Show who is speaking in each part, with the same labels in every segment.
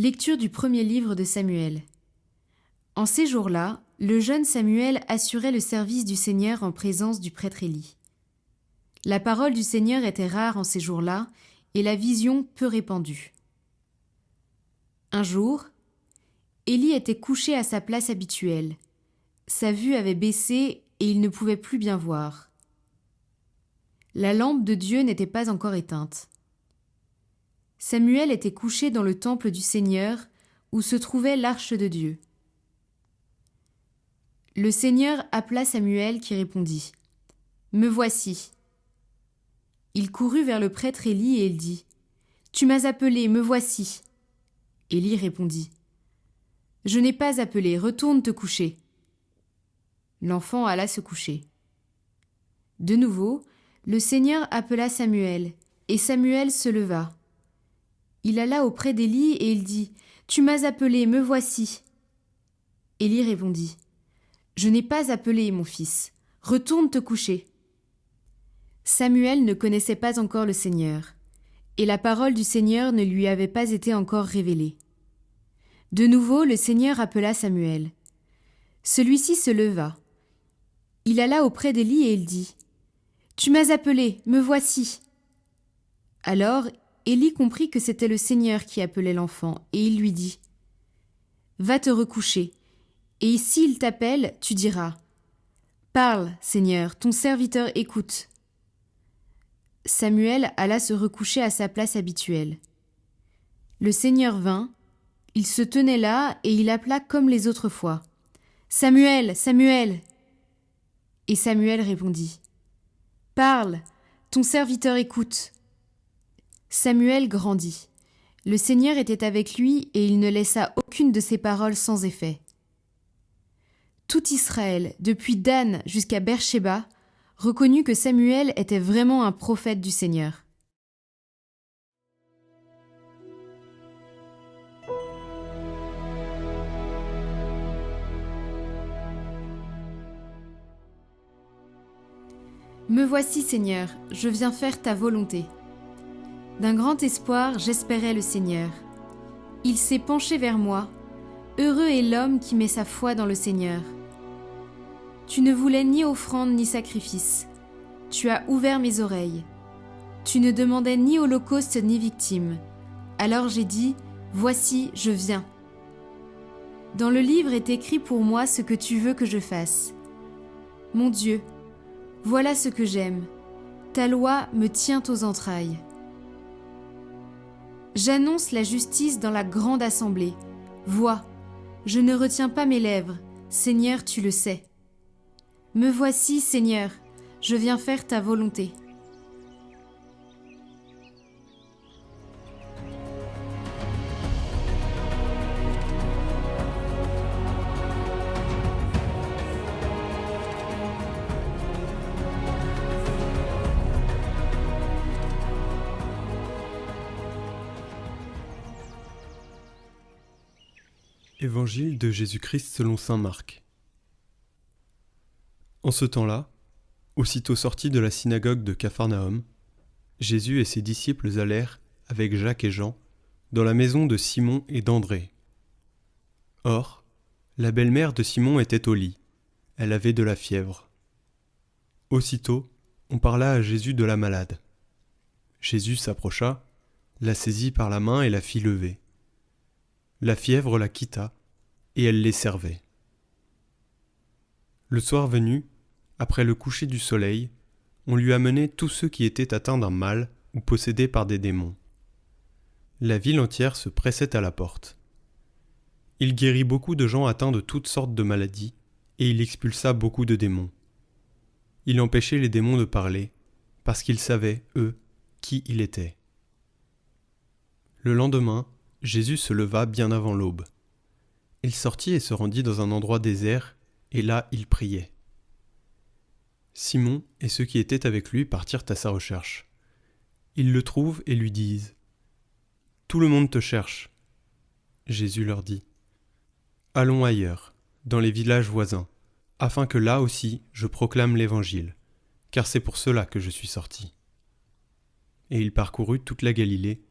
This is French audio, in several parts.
Speaker 1: Lecture du premier livre de Samuel. En ces jours-là, le jeune Samuel assurait le service du Seigneur en présence du prêtre Élie. La parole du Seigneur était rare en ces jours-là, et la vision peu répandue. Un jour, Élie était couché à sa place habituelle. Sa vue avait baissé et il ne pouvait plus bien voir. La lampe de Dieu n'était pas encore éteinte. Samuel était couché dans le temple du Seigneur, où se trouvait l'arche de Dieu. Le Seigneur appela Samuel qui répondit « Me voici ». Il courut vers le prêtre Élie et il dit « Tu m'as appelé, me voici ». Élie répondit « Je n'ai pas appelé, retourne te coucher ». L'enfant alla se coucher. De nouveau, le Seigneur appela Samuel, et Samuel se leva. Il alla auprès d'Élie et il dit « Tu m'as appelé, me voici ». Élie répondit « Je n'ai pas appelé, mon fils, retourne te coucher ». Samuel ne connaissait pas encore le Seigneur, et la parole du Seigneur ne lui avait pas été encore révélée. De nouveau, le Seigneur appela Samuel. Celui-ci se leva. Il alla auprès d'Élie et il dit « Tu m'as appelé, me voici ». Alors Élie comprit que c'était le Seigneur qui appelait l'enfant, et il lui dit « Va te recoucher, et s'il t'appelle, tu diras « Parle, Seigneur, ton serviteur écoute ». Samuel alla se recoucher à sa place habituelle. Le Seigneur vint, il se tenait là et il appela comme les autres fois. « Samuel, Samuel !» Et Samuel répondit « Parle, ton serviteur écoute ». Samuel grandit. Le Seigneur était avec lui et il ne laissa aucune de ses paroles sans effet. Tout Israël, depuis Dan jusqu'à Beersheba, reconnut que Samuel était vraiment un prophète du Seigneur. Me voici, Seigneur, je viens faire ta volonté. D'un grand espoir, j'espérais le Seigneur. Il s'est penché vers moi. Heureux est l'homme qui met sa foi dans le Seigneur. Tu ne voulais ni offrande ni sacrifice. Tu as ouvert mes oreilles. Tu ne demandais ni holocauste ni victime. Alors j'ai dit, voici, je viens. Dans le livre est écrit pour moi ce que tu veux que je fasse. Mon Dieu, voilà ce que j'aime. Ta loi me tient aux entrailles. J'annonce la justice dans la grande assemblée. Vois, je ne retiens pas mes lèvres. Seigneur, tu le sais. Me voici, Seigneur, je viens faire ta volonté.
Speaker 2: Évangile de Jésus-Christ selon saint Marc. En ce temps-là, aussitôt sortis de la synagogue de Capharnaüm, Jésus et ses disciples allèrent, avec Jacques et Jean, dans la maison de Simon et d'André. Or, la belle-mère de Simon était au lit, elle avait de la fièvre. Aussitôt, on parla à Jésus de la malade. Jésus s'approcha, la saisit par la main et la fit lever. La fièvre la quitta, et elle les servait. Le soir venu, après le coucher du soleil, on lui amenait tous ceux qui étaient atteints d'un mal ou possédés par des démons. La ville entière se pressait à la porte. Il guérit beaucoup de gens atteints de toutes sortes de maladies, et il expulsa beaucoup de démons. Il empêchait les démons de parler, parce qu'ils savaient, eux, qui il était. Le lendemain, Jésus se leva bien avant l'aube. Il sortit et se rendit dans un endroit désert, et là il priait. Simon et ceux qui étaient avec lui partirent à sa recherche. Ils le trouvent et lui disent « Tout le monde te cherche ». Jésus leur dit « Allons ailleurs, dans les villages voisins, afin que là aussi je proclame l'Évangile, car c'est pour cela que je suis sorti. » Et il parcourut toute la Galilée,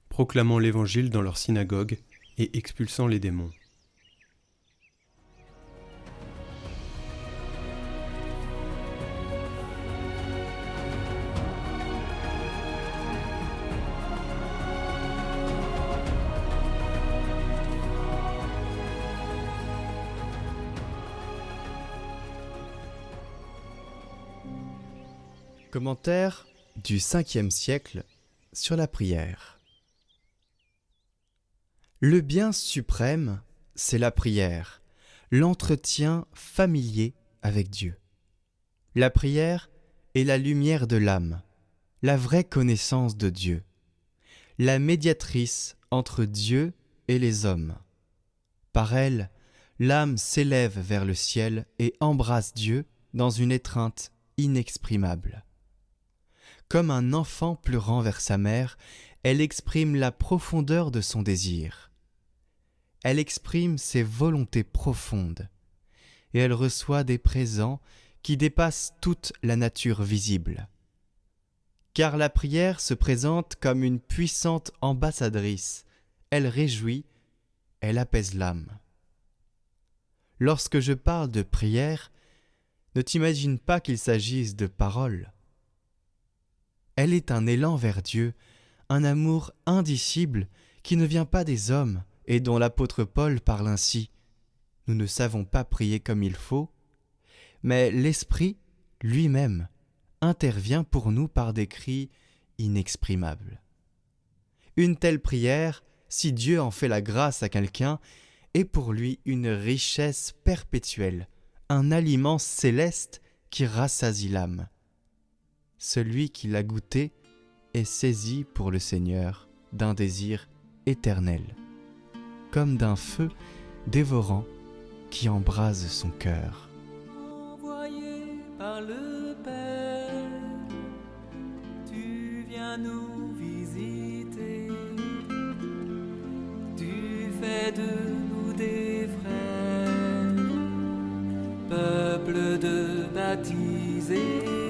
Speaker 2: proclamant l'Évangile dans leurs synagogues et expulsant les démons.
Speaker 3: Commentaire du 5e siècle sur la prière. Le bien suprême, c'est la prière, l'entretien familier avec Dieu. La prière est la lumière de l'âme, la vraie connaissance de Dieu, la médiatrice entre Dieu et les hommes. Par elle, l'âme s'élève vers le ciel et embrasse Dieu dans une étreinte inexprimable. Comme un enfant pleurant vers sa mère, elle exprime la profondeur de son désir. Elle exprime ses volontés profondes, et elle reçoit des présents qui dépassent toute la nature visible. Car la prière se présente comme une puissante ambassadrice, elle réjouit, elle apaise l'âme. Lorsque je parle de prière, ne t'imagine pas qu'il s'agisse de paroles. Elle est un élan vers Dieu, un amour indicible qui ne vient pas des hommes et dont l'apôtre Paul parle ainsi. Nous ne savons pas prier comme il faut, mais l'Esprit lui-même intervient pour nous par des cris inexprimables. Une telle prière, si Dieu en fait la grâce à quelqu'un, est pour lui une richesse perpétuelle, un aliment céleste qui rassasie l'âme. Celui qui l'a goûté est saisi pour le Seigneur d'un désir éternel, comme d'un feu dévorant qui embrase son cœur.
Speaker 4: Envoyé par le Père, tu viens nous visiter, tu fais de nous des frères, peuple de baptisés.